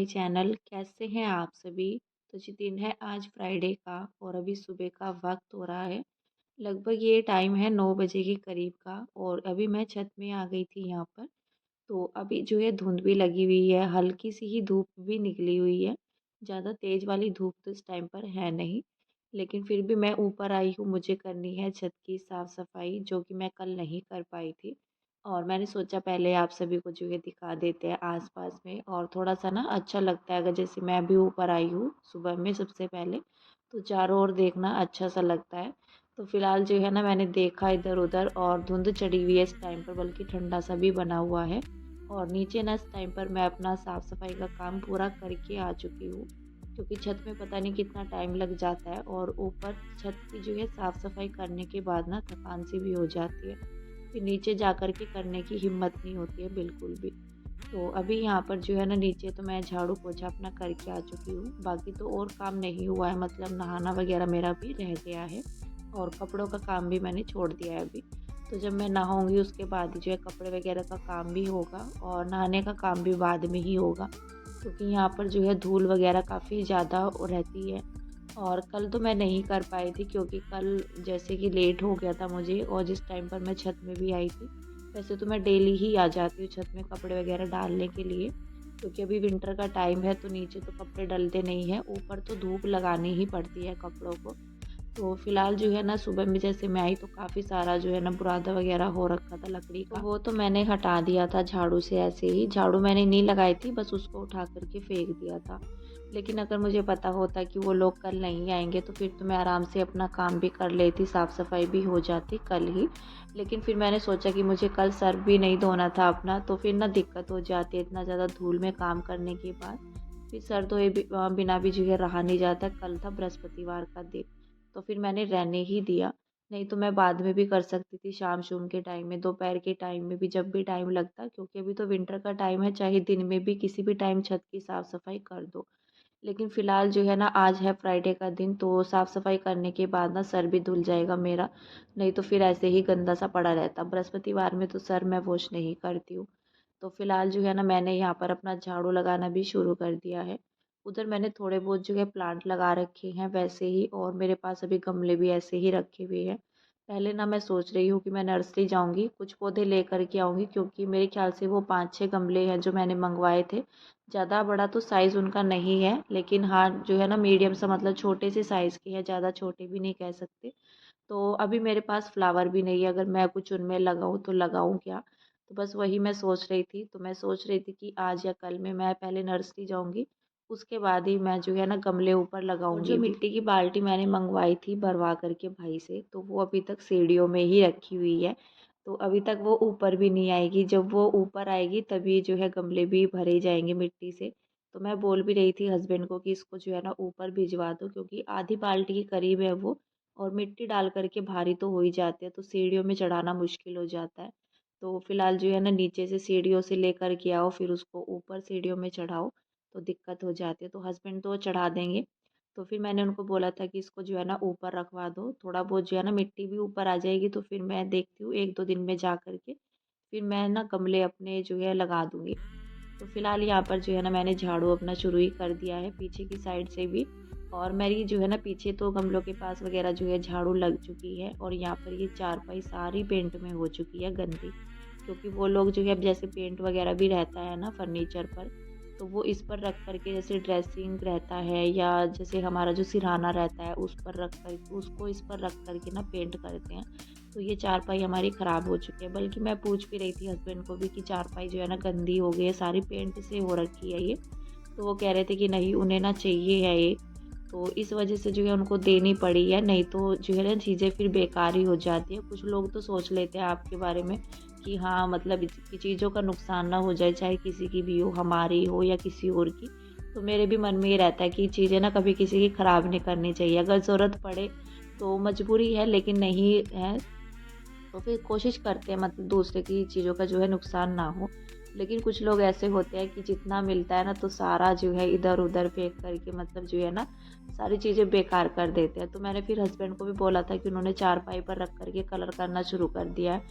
My channel. कैसे हैं आप सभी। तो जी दिन है आज फ्राइडे का और अभी सुबह का वक्त हो रहा है। लगभग ये टाइम है 9 बजे के करीब का और अभी मैं छत में आ गई थी यहाँ पर। तो अभी जो है धुंध भी लगी हुई है, हल्की सी ही धूप भी निकली हुई है। ज़्यादा तेज़ वाली धूप तो इस टाइम पर है नहीं, लेकिन फिर भी मैं ऊपर आई हूँ, मुझे करनी है छत की साफ़ सफाई जो कि मैं कल नहीं कर पाई थी। और मैंने सोचा पहले आप सभी को जो है दिखा देते हैं आसपास में, और थोड़ा-सा ना अच्छा लगता है अगर जैसे मैं अभी ऊपर आई हूँ सुबह में सबसे पहले, तो चारों ओर देखना अच्छा-सा लगता है। तो फ़िलहाल जो है ना मैंने देखा इधर-उधर और धुंध चढ़ी हुई है इस टाइम पर, बल्कि ठंडा-सा भी बना हुआ है। और नीचे ना इस टाइम पर मैं अपना साफ-सफाई का काम पूरा करके आ चुकी हूँ, क्योंकि छत में पता नहीं कितना टाइम लग जाता है और ऊपर छत की जो है साफ-सफाई करने के बाद ना थकान सी भी हो जाती है। फिर नीचे जाकर के करने की हिम्मत नहीं होती है बिल्कुल भी। तो अभी यहाँ पर जो है ना नीचे तो मैं झाड़ू पोछा अपना करके आ चुकी हूँ। बाकी तो और काम नहीं हुआ है, मतलब नहाना वगैरह मेरा भी रह गया है और कपड़ों का काम भी मैंने छोड़ दिया है अभी। तो जब मैं नहाऊँगी उसके बाद ही जो है कपड़े वगैरह का काम भी होगा और नहाने का काम भी बाद में ही होगा। क्योंकि यहाँ पर जो है धूल वगैरह काफ़ी ज़्यादा रहती है और कल तो मैं नहीं कर पाई थी, क्योंकि कल जैसे कि लेट हो गया था मुझे और जिस टाइम पर मैं छत में भी आई थी। वैसे तो मैं डेली ही आ जाती हूँ छत में कपड़े वगैरह डालने के लिए, क्योंकि अभी विंटर का टाइम है तो नीचे तो कपड़े डलते नहीं हैं, ऊपर तो धूप लगानी ही पड़ती है कपड़ों को। तो फिलहाल जो है ना सुबह में जैसे मैं आई तो काफ़ी सारा जो है ना बुरादा वगैरह हो रखा था लकड़ी का, तो वो तो मैंने हटा दिया था झाड़ू से। ऐसे ही झाड़ू मैंने नहीं लगाई थी, बस उसको उठा करके फेंक दिया था। लेकिन अगर मुझे पता होता कि वो लोग कल नहीं आएंगे तो फिर तो मैं आराम से अपना काम भी कर लेती, साफ़ सफाई भी हो जाती कल ही। लेकिन फिर मैंने सोचा कि मुझे कल सर भी नहीं धोना था अपना, तो फिर ना दिक्कत हो जाती है इतना ज़्यादा धूल में काम करने के बाद। फिर सर धोए बिना भी जो है रहा नहीं जाता। कल था बृहस्पतिवार का दिन, तो फिर मैंने रहने ही दिया। नहीं तो मैं बाद में भी कर सकती थी, शाम-शूम के टाइम में, दोपहर के टाइम में भी, जब भी टाइम लगता, क्योंकि अभी तो विंटर का टाइम है, चाहे दिन में भी किसी भी टाइम छत की साफ-सफाई कर दो। लेकिन फ़िलहाल जो है ना आज है फ्राइडे का दिन, तो साफ़-सफ़ाई करने के बाद ना सर भी धुल जाएगा मेरा, नहीं तो फिर ऐसे ही गंदा सा पड़ा रहता। बृहस्पतिवार में तो सर मैं वॉश नहीं करती हूँ। तो फ़िलहाल जो है ना मैंने यहाँ पर अपना झाड़ू लगाना भी शुरू कर दिया है। उधर मैंने थोड़े बहुत जो है प्लांट लगा रखे हैं वैसे ही, और मेरे पास अभी गमले भी ऐसे ही रखे हुए हैं। पहले ना मैं सोच रही हूँ कि मैं नर्सरी जाऊँगी, कुछ पौधे लेकर के आऊँगी, क्योंकि मेरे ख़्याल से वो 5-6 गमले हैं जो मैंने मँगवाए थे। ज़्यादा बड़ा तो साइज़ उनका नहीं है, लेकिन हाँ जो है ना मीडियम सा, मतलब छोटे से साइज़ के हैं, ज़्यादा छोटे भी नहीं कह सकते। तो अभी मेरे पास फ्लावर भी नहीं है, अगर मैं कुछ उनमें लगाऊँ तो लगाऊँ क्या? तो बस वही मैं सोच रही थी। तो मैं सोच रही थी कि आज या कल में मैं पहले नर्सरी जाऊँगी, उसके बाद ही मैं जो है ना गमले ऊपर लगाऊँगी। और जो मिट्टी की बाल्टी मैंने मंगवाई थी भरवा कर के भाई से, तो वो अभी तक सीढ़ियों में ही रखी हुई है। तो अभी तक वो ऊपर भी नहीं आएगी, जब वो ऊपर आएगी तभी जो है गमले भी भरे जाएँगे मिट्टी से। तो मैं बोल भी रही थी हस्बैंड को कि इसको जो है ना ऊपर भिजवा दो, क्योंकि आधी बाल्टी के करीब है वो, और मिट्टी डाल कर के भारी तो हो ही जाते हैं, तो सीढ़ियों में चढ़ाना मुश्किल हो जाता है। तो फिलहाल जो है ना नीचे से सीढ़ियों से लेकर के आओ, फिर उसको ऊपर सीढ़ियों में चढ़ाओ, तो दिक्कत हो जाती है। तो हस्बैंड तो चढ़ा देंगे। तो फिर मैंने उनको बोला था कि इसको जो है ना ऊपर रखवा दो, थोड़ा बहुत जो है ना मिट्टी भी ऊपर आ जाएगी, तो फिर मैं देखती हूँ 1-2 दिन में जा कर के, फिर मैं ना गमले अपने जो है लगा दूँगी। तो फिलहाल यहाँ पर जो है ना मैंने झाड़ू अपना शुरू ही कर दिया है पीछे की साइड से भी, और मेरी जो है ना पीछे तो गमलों के पास वगैरह जो है झाड़ू लग चुकी है, और यहाँ पर ये चारपाई सारी पेंट में हो चुकी है गंदी, क्योंकि वो लोग जो है अब जैसे पेंट वगैरह भी रहता है ना फर्नीचर पर, तो वो इस पर रख कर के, जैसे ड्रेसिंग रहता है या जैसे हमारा जो सिरहाना रहता है उस पर रख कर, उसको इस पर रख कर के ना पेंट करते हैं। तो ये चारपाई हमारी ख़राब हो चुकी है, बल्कि मैं पूछ भी रही थी हस्बैंड को भी कि चारपाई जो है ना गंदी हो गई है, सारी पेंट से हो रखी है ये। तो वो कह रहे थे कि नहीं उन्हें ना चाहिए है ये, तो इस वजह से जो है उनको देनी पड़ी है, नहीं तो जो है ना चीज़ें फिर बेकार ही हो जाती है। कुछ लोग तो सोच लेते हैं आपके बारे में कि हाँ मतलब इसकी चीज़ों का नुकसान ना हो जाए, चाहे किसी की भी हो, हमारी हो या किसी और की। तो मेरे भी मन में ये रहता है कि चीज़ें ना कभी किसी की ख़राब नहीं करनी चाहिए। अगर ज़रूरत पड़े तो मजबूरी है, लेकिन नहीं है तो फिर कोशिश करते हैं मतलब दूसरे की चीज़ों का जो है नुकसान ना हो। लेकिन कुछ लोग ऐसे होते हैं कि जितना मिलता है ना तो सारा जो है इधर-उधर फेंक करके मतलब जो है ना सारी चीज़ें बेकार कर देते हैं। तो मैंने फिर हस्बैंड को भी बोला था कि उन्होंने चारपाई पर रख कर के कलर करना शुरू कर दिया है।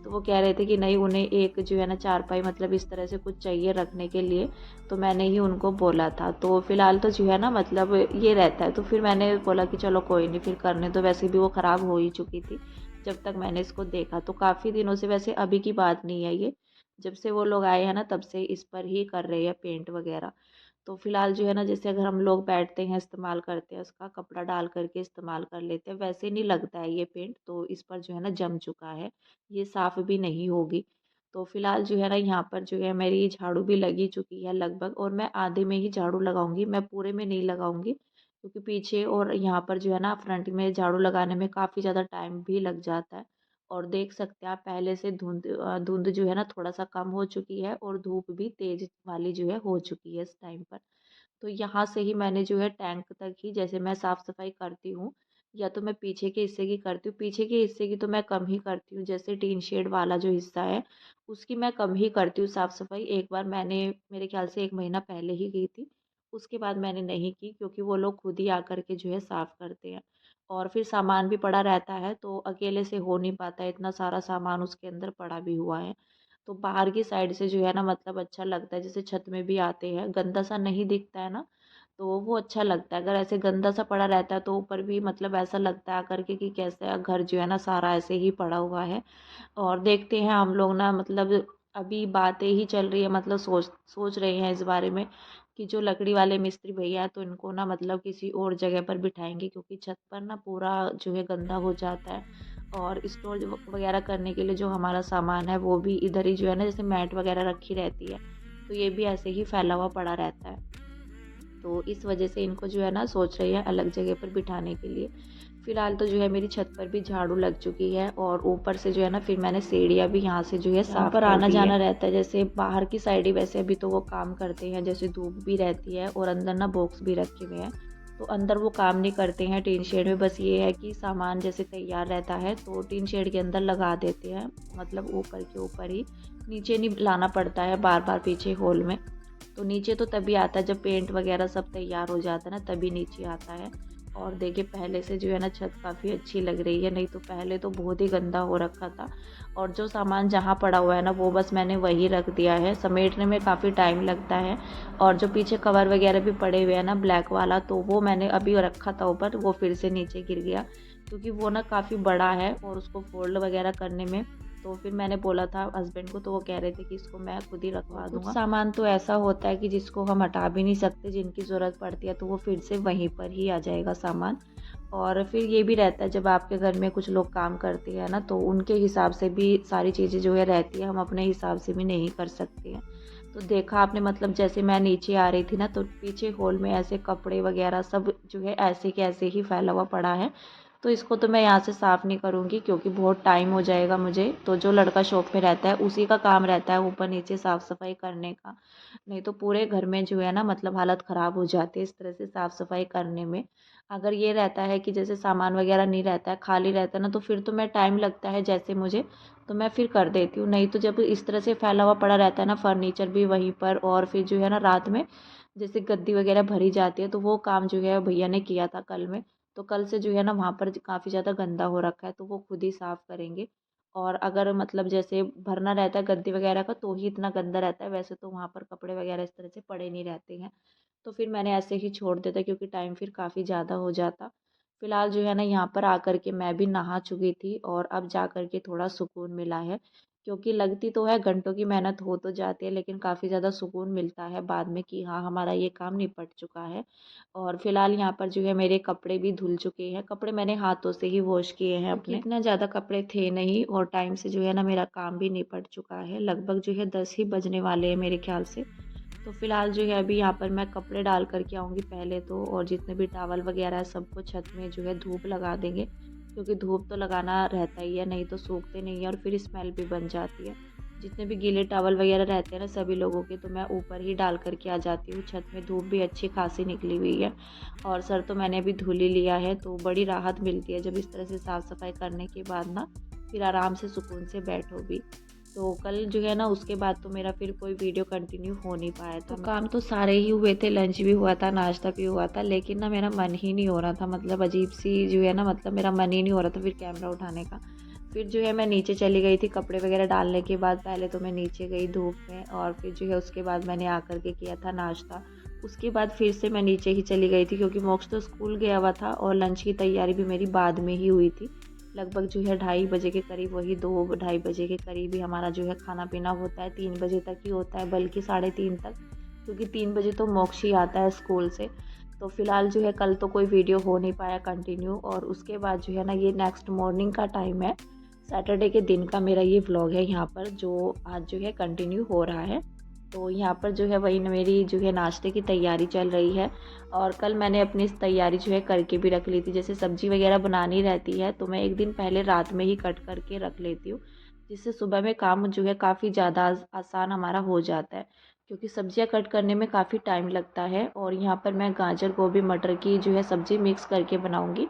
तो वो कह रहे थे कि नहीं, उन्हें एक जो है ना चारपाई मतलब इस तरह से कुछ चाहिए रखने के लिए, तो मैंने ही उनको बोला था। तो फिलहाल तो जो है ना मतलब ये रहता है। तो फिर मैंने बोला कि चलो कोई नहीं, फिर करने दो, वैसे भी वो ख़राब हो ही चुकी थी जब तक मैंने इसको देखा। तो काफ़ी दिनों से, वैसे अभी की बात नहीं है ये, जब से वो लोग आए हैं ना तब से इस पर ही कर रहे हैं पेंट वगैरह। तो फिलहाल जो है ना जैसे अगर हम लोग बैठते हैं, इस्तेमाल करते हैं, उसका कपड़ा डाल करके इस्तेमाल कर लेते हैं, वैसे नहीं लगता है ये पेंट। तो इस पर जो है ना जम चुका है, ये साफ़ भी नहीं होगी। तो फिलहाल जो है ना यहाँ पर जो है मेरी झाड़ू भी लगी चुकी है लगभग, और मैं आधे में ही झाड़ू लगाऊंगी, मैं पूरे में नहीं लगाऊंगी, क्योंकि पीछे और यहाँ पर जो है ना फ्रंट में झाड़ू लगाने में काफ़ी ज़्यादा टाइम भी लग जाता है। और देख सकते हैं आप, पहले से धुंध जो है ना थोड़ा सा कम हो चुकी है, और धूप भी तेज वाली जो है हो चुकी है इस टाइम पर। तो यहाँ से ही मैंने जो है टैंक तक ही, जैसे मैं साफ़ सफाई करती हूँ, या तो मैं पीछे के हिस्से की करती हूँ, पीछे के हिस्से की तो मैं कम ही करती हूँ, जैसे टीन शेड वाला जो हिस्सा है उसकी मैं कम ही करती हूँ साफ़ सफाई। एक बार मैंने, मेरे ख्याल से 1 महीना पहले ही की थी, उसके बाद मैंने नहीं की, क्योंकि वो लोग खुद ही आकर के जो है साफ़ करते हैं। और फिर सामान भी पड़ा रहता है, तो अकेले से हो नहीं पाता है, इतना सारा सामान उसके अंदर पड़ा भी हुआ है। तो बाहर की साइड से जो है ना मतलब अच्छा लगता है, जैसे छत में भी आते हैं, गंदा सा नहीं दिखता है ना, तो वो अच्छा लगता है। अगर ऐसे गंदा सा पड़ा रहता है तो ऊपर भी मतलब ऐसा लगता है आकर के कि कैसे घर जो है ना सारा ऐसे ही पड़ा हुआ है। और देखते हैं हम लोग ना, मतलब अभी बातें ही चल रही है, मतलब सोच सोच रहे हैं इस बारे में कि जो लकड़ी वाले मिस्त्री भैया हैं तो इनको ना मतलब किसी और जगह पर बिठाएंगे, क्योंकि छत पर ना पूरा जो है गंदा हो जाता है। और स्टोर वगैरह करने के लिए जो हमारा सामान है वो भी इधर ही जो है ना, जैसे मैट वगैरह रखी रहती है, तो ये भी ऐसे ही फैला हुआ पड़ा रहता है। तो इस वजह से इनको जो है ना सोच रही है अलग जगह पर बिठाने के लिए। फिलहाल तो जो है मेरी छत पर भी झाड़ू लग चुकी है, और ऊपर से जो है ना फिर मैंने सीढ़ियाँ भी यहाँ से जो है साफ पर आना जाना रहता है। जैसे बाहर की साइड ही वैसे अभी तो वो काम करते हैं, जैसे धूप भी रहती है, और अंदर ना बॉक्स भी रखे हुए हैं, तो अंदर वो काम नहीं करते हैं टीन शेड में। बस ये है कि सामान जैसे तैयार रहता है तो टीन शेड के अंदर लगा देते हैं, मतलब ऊपर के ऊपर ही, नीचे नहीं लाना पड़ता है बार बार पीछे हॉल में। तो नीचे तो तभी आता है जब पेंट वगैरह सब तैयार हो जाता है ना, तभी नीचे आता है। और देखिए पहले से जो है ना छत काफ़ी अच्छी लग रही है, नहीं तो पहले तो बहुत ही गंदा हो रखा था। और जो सामान जहाँ पड़ा हुआ है ना वो बस मैंने वही रख दिया है, समेटने में काफ़ी टाइम लगता है। और जो पीछे कवर वगैरह भी पड़े हुए हैं ना ब्लैक वाला, तो वो मैंने अभी रखा था ऊपर, वो फिर से नीचे गिर गया, क्योंकि वो ना काफ़ी बड़ा है और उसको फोल्ड वगैरह करने में, तो फिर मैंने बोला था हस्बैंड को, तो वो कह रहे थे कि इसको मैं खुद ही रखवा दूंगा। सामान तो ऐसा होता है कि जिसको हम हटा भी नहीं सकते, जिनकी ज़रूरत पड़ती है तो वो फिर से वहीं पर ही आ जाएगा सामान। और फिर ये भी रहता है जब आपके घर में कुछ लोग काम करते हैं ना, तो उनके हिसाब से भी सारी चीज़ें जो है रहती है, हम अपने हिसाब से भी नहीं कर सकते हैं। तो देखा आपने, मतलब जैसे मैं नीचे आ रही थी ना तो पीछे हॉल में ऐसे कपड़े वगैरह सब जो है ऐसे के ऐसे ही फैला हुआ पड़ा है। तो इसको तो मैं यहाँ से साफ़ नहीं करूँगी, क्योंकि बहुत टाइम हो जाएगा मुझे। तो जो लड़का शॉप में रहता है उसी का काम रहता है ऊपर नीचे साफ़ सफाई करने का, नहीं तो पूरे घर में जो है ना मतलब हालत ख़राब हो जाती है इस तरह से साफ़ सफाई करने में। अगर ये रहता है कि जैसे सामान वगैरह नहीं रहता है, खाली रहता है ना, तो फिर तो मैं टाइम लगता है जैसे मुझे, तो मैं फिर कर देती हूँ। नहीं तो जब इस तरह से फैला हुआ पड़ा रहता है ना, फर्नीचर भी वहीं पर, और फिर जो है ना रात में जैसे गद्दी वगैरह भरी जाती है, तो वो काम जो है भैया ने किया था कल में, तो कल से जो है ना वहाँ पर काफ़ी ज़्यादा गंदा हो रखा है, तो वो खुद ही साफ़ करेंगे। और अगर मतलब जैसे भरना रहता है गद्दी वगैरह का तो ही इतना गंदा रहता है, वैसे तो वहाँ पर कपड़े वगैरह इस तरह से पड़े नहीं रहते हैं। तो फिर मैंने ऐसे ही छोड़ देता, क्योंकि टाइम फिर काफ़ी ज़्यादा हो जाता। फिलहाल जो है ना यहाँ पर आकर के मैं भी नहा चुकी थी, और अब जा कर के थोड़ा सुकून मिला है, क्योंकि लगती तो है घंटों की मेहनत हो तो जाती है, लेकिन काफ़ी ज़्यादा सुकून मिलता है बाद में कि हाँ हमारा ये काम निपट चुका है। और फिलहाल यहाँ पर जो है मेरे कपड़े भी धुल चुके हैं, कपड़े मैंने हाथों से ही वॉश किए हैं अपने, इतना ज़्यादा कपड़े थे नहीं, और टाइम से जो है ना मेरा काम भी निपट चुका है, लगभग जो है 10 ही बजने वाले हैं मेरे ख्याल से। तो फिलहाल जो है अभी यहाँ पर मैं कपड़े डाल कर के आऊँगी पहले तो, और जितने भी टावल वगैरह है सबको छत में जो है धूप लगा देंगे, क्योंकि धूप तो लगाना रहता ही है, नहीं तो सूखते नहीं है और फिर स्मेल भी बन जाती है। जितने भी गीले टावल वगैरह रहते हैं ना सभी लोगों के, तो मैं ऊपर ही डाल कर के आ जाती हूँ छत में, धूप भी अच्छी खासी निकली हुई है। और सर तो मैंने अभी धुल ही लिया है, तो बड़ी राहत मिलती है जब इस तरह से साफ़ सफाई करने के बाद ना, फिर आराम से सुकून से बैठो भी। तो कल जो है ना उसके बाद तो मेरा फिर कोई वीडियो कंटिन्यू हो नहीं पाया था। तो काम तो सारे ही हुए थे, लंच भी हुआ था, नाश्ता भी हुआ था, लेकिन ना मेरा मन ही नहीं हो रहा था, मतलब अजीब-सी जो है ना, मतलब मेरा मन ही नहीं हो रहा था फिर कैमरा उठाने का। फिर जो है मैं नीचे चली गई थी कपड़े वगैरह डालने के बाद। पहले तो मैं नीचे गई धूप में और फिर जो है उसके बाद मैंने आकर के किया था नाश्ता। उसके बाद फिर से मैं नीचे ही चली गई थी क्योंकि मोक्ष तो स्कूल गया हुआ था और लंच की तैयारी भी मेरी बाद में ही हुई थी। लगभग जो है 2:30 बजे के करीब, वही 2 ढाई बजे के करीब ही हमारा जो है खाना पीना होता है। 3 बजे तक ही होता है, बल्कि 3:30 तक, क्योंकि 3 बजे तो मोक्ष ही आता है स्कूल से। तो फिलहाल जो है कल तो कोई वीडियो हो नहीं पाया कंटिन्यू, और उसके बाद जो है ना ये नेक्स्ट मॉर्निंग का टाइम है, सैटरडे के दिन का मेरा ये व्लॉग है यहाँ पर, जो आज जो है कंटिन्यू हो रहा है। तो यहाँ पर जो है वही मेरी जो है नाश्ते की तैयारी चल रही है, और कल मैंने अपनी इस तैयारी जो है करके भी रख ली थी। जैसे सब्ज़ी वगैरह बनानी रहती है तो मैं एक दिन पहले रात में ही कट करके रख लेती हूँ, जिससे सुबह में काम जो है काफ़ी ज़्यादा आसान हमारा हो जाता है, क्योंकि सब्जियां कट करने में काफ़ी टाइम लगता है। और यहाँ पर मैं गाजर गोभी मटर की जो है सब्ज़ी मिक्स करके बनाऊँगी।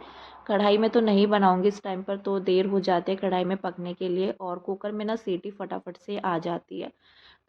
कढ़ाई में तो नहीं बनाऊँगी इस टाइम पर, तो देर हो जाते हैं कढ़ाई में पकने के लिए, और कुकर में ना सीटी फटाफट से आ जाती है।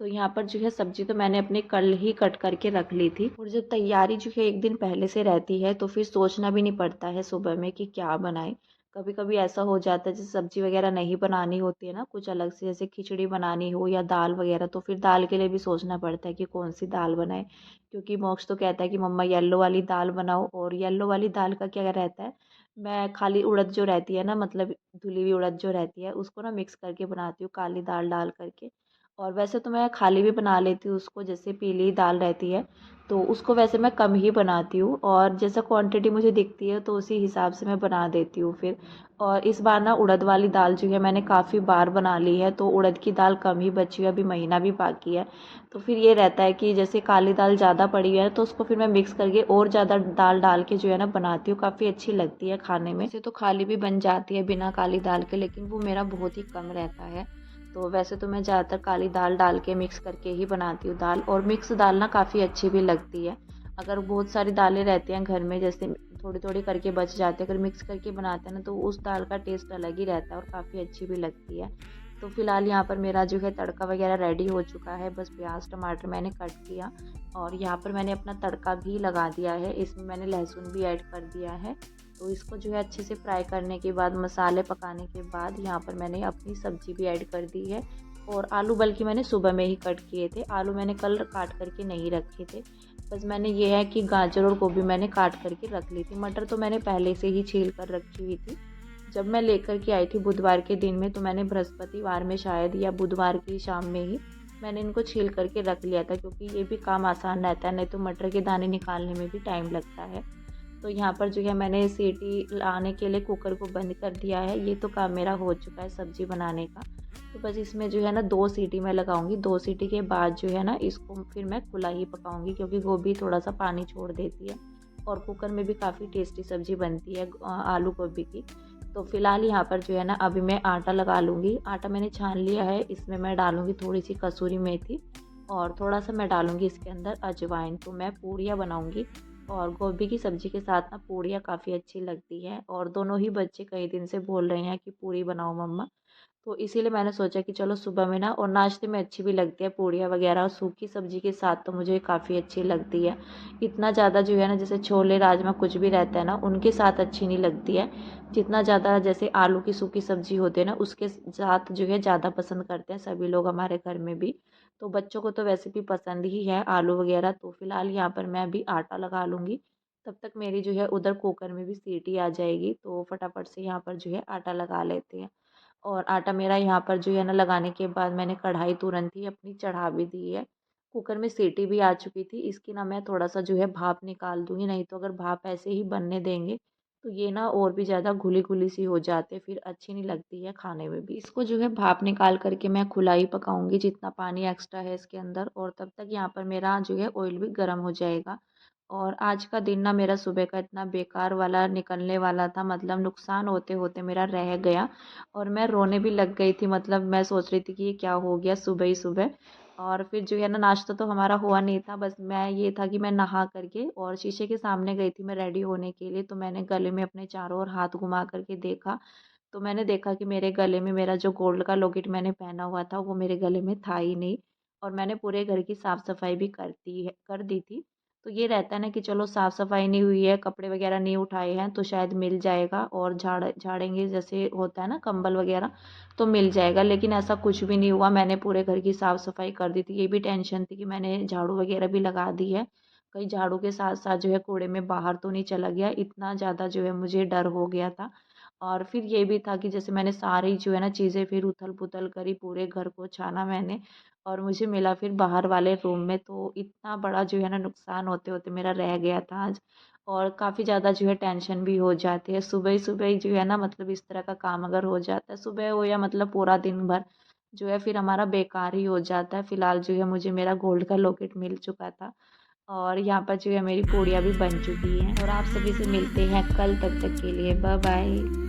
तो यहाँ पर जो है सब्ज़ी तो मैंने अपने कल ही कट करके रख ली थी, और जब तैयारी जो है एक दिन पहले से रहती है तो फिर सोचना भी नहीं पड़ता है सुबह में कि क्या बनाएं। कभी कभी ऐसा हो जाता है जैसे सब्ज़ी वगैरह नहीं बनानी होती है ना कुछ अलग से, जैसे खिचड़ी बनानी हो या दाल वगैरह, तो फिर दाल के लिए भी सोचना पड़ता है कि कौन सी दाल बनाए, क्योंकि मोक्ष तो कहता है कि मम्मा येलो वाली दाल बनाओ। और येलो वाली दाल का क्या रहता है, मैं खाली उड़द जो रहती है ना, मतलब धुली हुई उड़द जो रहती है उसको ना मिक्स करके बनाती हूँ काली दाल डाल करके। और वैसे तो मैं खाली भी बना लेती हूँ उसको, जैसे पीली दाल रहती है तो उसको वैसे मैं कम ही बनाती हूँ, और जैसा क्वांटिटी मुझे दिखती है तो उसी हिसाब से मैं बना देती हूँ फिर। और इस बार ना उड़द वाली दाल जो है मैंने काफ़ी बार बना ली है, तो उड़द की दाल कम ही बची है, अभी महीना भी बाकी है। तो फिर ये रहता है कि जैसे काली दाल ज़्यादा पड़ी है तो उसको फिर मैं मिक्स करके और ज़्यादा दाल डाल के जो है ना बनाती हूँ, काफ़ी अच्छी लगती है खाने में। वैसे तो खाली भी बन जाती है बिना काली दाल के, लेकिन वो मेरा बहुत ही कम रहता है। तो वैसे तो मैं ज़्यादातर काली दाल डाल के मिक्स करके ही बनाती हूँ दाल, और मिक्स दाल ना काफ़ी अच्छी भी लगती है। अगर बहुत सारी दालें रहती हैं घर में, जैसे थोड़ी थोड़ी करके बच जाती है, अगर मिक्स करके बनाते हैं ना तो उस दाल का टेस्ट अलग ही रहता है और काफ़ी अच्छी भी लगती है। तो फिलहाल यहाँ पर मेरा जो है तड़का वगैरह रेडी हो चुका है, बस प्याज टमाटर मैंने कट किया, और यहाँ पर मैंने अपना तड़का भी लगा दिया है, इसमें मैंने लहसुन भी ऐड कर दिया है। तो इसको जो है अच्छे से फ्राई करने के बाद, मसाले पकाने के बाद, यहाँ पर मैंने अपनी सब्ज़ी भी ऐड कर दी है। और आलू बल्कि मैंने सुबह में ही कट किए थे, आलू मैंने कल काट करके नहीं रखे थे। बस मैंने ये है कि गाजर और गोभी मैंने काट करके रख ली थी, मटर तो मैंने पहले से ही छील कर रखी हुई थी। जब मैं लेकर के आई थी बुधवार के दिन में, तो मैंने बृहस्पतिवार में शायद या बुधवार की शाम में ही मैंने इनको छील करके रख लिया था, क्योंकि ये भी काम आसान रहता है, नहीं तो मटर के दाने निकालने में भी टाइम लगता है। तो यहाँ पर जो है मैंने सीटी लाने के लिए कुकर को बंद कर दिया है। ये तो काम मेरा हो चुका है सब्ज़ी बनाने का। तो बस इसमें जो है ना 2 सीटी मैं लगाऊंगी, 2 सीटी के बाद जो है ना इसको फिर मैं खुला ही पकाऊंगी, क्योंकि गोभी थोड़ा सा पानी छोड़ देती है, और कुकर में भी काफ़ी टेस्टी सब्ज़ी बनती है आलू गोभी की। तो फिलहाल यहाँ पर जो है ना अभी मैं आटा लगा लूँगी। आटा मैंने छान लिया है, इसमें मैं डालूँगी थोड़ी सी कसूरी मेथी, और थोड़ा सा मैं डालूँगी इसके अंदर अजवाइन। तो मैं पूड़ियाँ बनाऊँगी, और गोभी की सब्ज़ी के साथ ना पूड़ियाँ काफ़ी अच्छी लगती है, और दोनों ही बच्चे कई दिन से बोल रहे हैं कि पूड़ी बनाओ मम्मा। तो इसीलिए मैंने सोचा कि चलो सुबह में ना, और नाश्ते में अच्छी भी लगती है पूड़ियाँ वगैरह, और सूखी सब्ज़ी के साथ तो मुझे काफ़ी अच्छी लगती है। इतना ज़्यादा जो है ना, जैसे छोले राजमा कुछ भी रहता है ना उनके साथ अच्छी नहीं लगती है, जितना ज़्यादा जैसे आलू की सूखी सब्ज़ी होती है ना उसके साथ जो है ज़्यादा पसंद करते हैं सभी लोग हमारे घर में भी। तो बच्चों को तो वैसे भी पसंद ही है आलू वगैरह। तो फिलहाल यहाँ पर मैं अभी आटा लगा लूँगी, तब तक मेरी जो है उधर कुकर में भी सीटी आ जाएगी, तो फटाफट से यहाँ पर जो है आटा लगा लेते हैं। और आटा मेरा यहाँ पर जो है ना लगाने के बाद मैंने कढ़ाई तुरंत ही अपनी चढ़ा भी दी है। कुकर में सीटी भी आ चुकी थी, इसकी ना मैं थोड़ा सा जो है भाप निकाल दूँगी, नहीं तो अगर भाप ऐसे ही बनने देंगे तो ये ना और भी ज़्यादा घुली-घुली सी हो जाती है, फिर अच्छी नहीं लगती है खाने में भी। इसको जो है भाप निकाल करके मैं खुला ही पकाऊँगी जितना पानी एक्स्ट्रा है इसके अंदर, और तब तक यहाँ पर मेरा जो है ऑयल भी गर्म हो जाएगा। और आज का दिन ना मेरा सुबह का इतना बेकार वाला निकलने वाला था, मतलब नुकसान होते-होते मेरा रह गया, और मैं रोने भी लग गई थी, मतलब मैं सोच रही थी कि ये क्या हो गया सुबह ही सुबह। और फिर जो है ना नाश्ता तो हमारा हुआ नहीं था, बस मैं ये था कि मैं नहा करके और शीशे के सामने गई थी मैं रेडी होने के लिए, तो मैंने गले में अपने चारों ओर हाथ घुमा करके देखा, तो मैंने देखा कि मेरे गले में मेरा जो गोल्ड का लॉकेट मैंने पहना हुआ था, वो मेरे गले में था ही नहीं और मैंने पूरे घर की साफ-सफाई भी कर दी थी। तो ये रहता है ना कि चलो साफ-सफाई नहीं हुई है, कपड़े वगैरह नहीं उठाए हैं, तो शायद मिल जाएगा और झाड़ेंगे जैसे होता है ना कंबल वगैरह, तो मिल जाएगा। लेकिन ऐसा कुछ भी नहीं हुआ, मैंने पूरे घर की साफ-सफाई कर दी थी। ये भी टेंशन थी कि मैंने झाड़ू वगैरह भी लगा दी है, कहीं झाड़ू के साथ-साथ जो है कूड़े में बाहर तो नहीं चला गया, इतना ज़्यादा जो है मुझे डर हो गया था। और फिर ये भी था कि जैसे मैंने सारी जो है ना चीज़ें फिर उथल-पुथल करी, पूरे घर को छाना मैंने और मुझे मिला फिर बाहर वाले रूम में, तो इतना बड़ा जो है ना नुकसान होते-होते मेरा रह गया था आज। और काफ़ी ज़्यादा जो है टेंशन भी हो जाती है। सुबह ही सुबह ही जो है ना मतलब इस तरह का काम अगर हो जाता है, सुबह हो या मतलब पूरा दिन भर, जो है फिर हमारा बेकार ही हो जाता है। फिलहाल जो है मुझे मेरा गोल्ड का लॉकेट मिल चुका था और यहाँ पर जो है मेरी पूड़ियाँ भी बन चुकी हैं और आप सभी से मिलते हैं कल, तब तक के लिए बाय बाय।